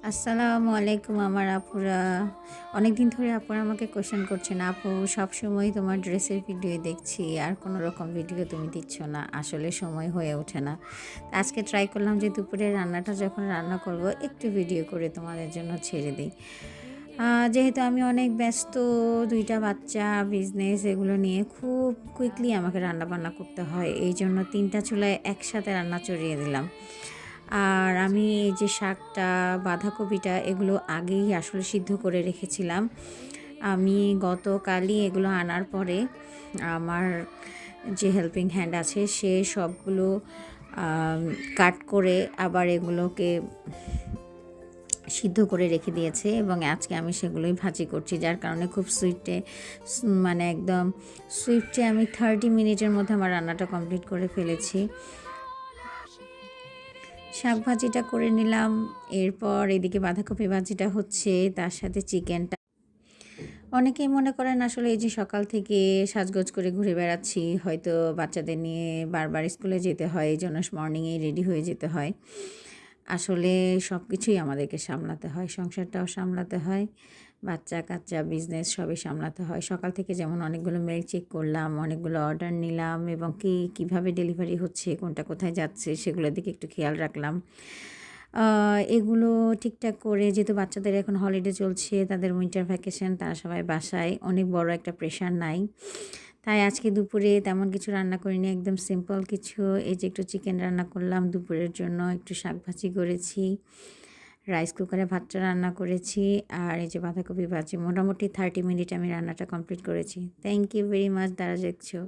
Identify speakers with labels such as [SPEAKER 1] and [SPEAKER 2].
[SPEAKER 1] আসসালামু আলাইকুম আমার আপুরা। অনেক দিন ধরে আপুরা আমাকে কোয়েশ্চেন করছেন, আপু সবসময় তোমার ড্রেসের ভিডিও দেখছি আর কোনো রকম ভিডিও তুমি দিচ্ছ না, আসলে সময় হয়ে ওঠে না। আজকে ট্রাই করলাম যে দুপুরে রান্নাটা যখন রান্না করব একটু ভিডিও করে তোমাদের জন্য ছেড়ে দিই। যেহেতু আমি অনেক ব্যস্ত, দুইটা বাচ্চা, বিজনেস, এগুলো নিয়ে খুব কুইকলি আমাকে রান্নাবান্না করতে হয়, এই জন্য 3টা চুলায় একসাথে রান্না চড়িয়ে দিলাম। আর আমি এই যে শাকটা, বাঁধাকপিটা এগুলো আগেই আসলে সিদ্ধ করে রেখেছিলাম। আমি গতকালই এগুলো আনার পরে আমার যে হেল্পিং হ্যান্ড আছে সে সবগুলো কাট করে আবার এগুলোকে সিদ্ধ করে রেখে দিয়েছে এবং আজকে আমি সেগুলোই ভাজি করছি, যার কারণে খুব মানে একদম সুইফটে আমি 30 মিনিটের মধ্যে আমার রান্নাটা কমপ্লিট করে ফেলেছি। শাক ভাজিটা করে নিলাম, এরপর এদিকে বাঁধাকপি ভাজিটা হচ্ছে, তার সাথে চিকেনটা। অনেকেই মনে করেন আসলে এই যে সকাল থেকে সাজগোজ করে ঘুরে বেড়াচ্ছি, হয়তো বাচ্চাদের নিয়ে বারবার স্কুলে যেতে হয়, এই জন্য মর্নিংয়েই রেডি হয়ে যেতে হয়। আসলে সব কিছুই আমাদেরকে সামলাতে হয়, সংসারটাও সামলাতে হয়, বাচ্চা কাচ্চা, বিজনেস সবই সামলাতে হয়। সকাল থেকে যেমন অনেকগুলো মেল চেক করলাম, অনেকগুলো অর্ডার নিলাম এবং কীভাবে ডেলিভারি হচ্ছে, কোনটা কোথায় যাচ্ছে সেগুলোর দিকে একটু খেয়াল রাখলাম। এগুলো ঠিকঠাক করে, যেহেতু বাচ্চাদের এখন হলিডে চলছে, তাদের উইন্টার ভ্যাকেশন, তারা সবাই বাসায়, অনেক বড় একটা প্রেশার নাই। তাই আজকে দুপুরে তেমন কিছু রান্না করিনি, একদম সিম্পল কিছু। এই যে একটু চিকেন রান্না করলাম দুপুরের জন্য, একটু শাক ভাজি করেছি, রাইস কুকারে ভাতটা রান্না করেছি, আর এই যে বাঁধাকপি ভাজি। মোটামুটি 30 মিনিট আমি রান্নাটা কমপ্লিট করেছি। থ্যাংক ইউ ভেরি মাচ যারা দেখছো।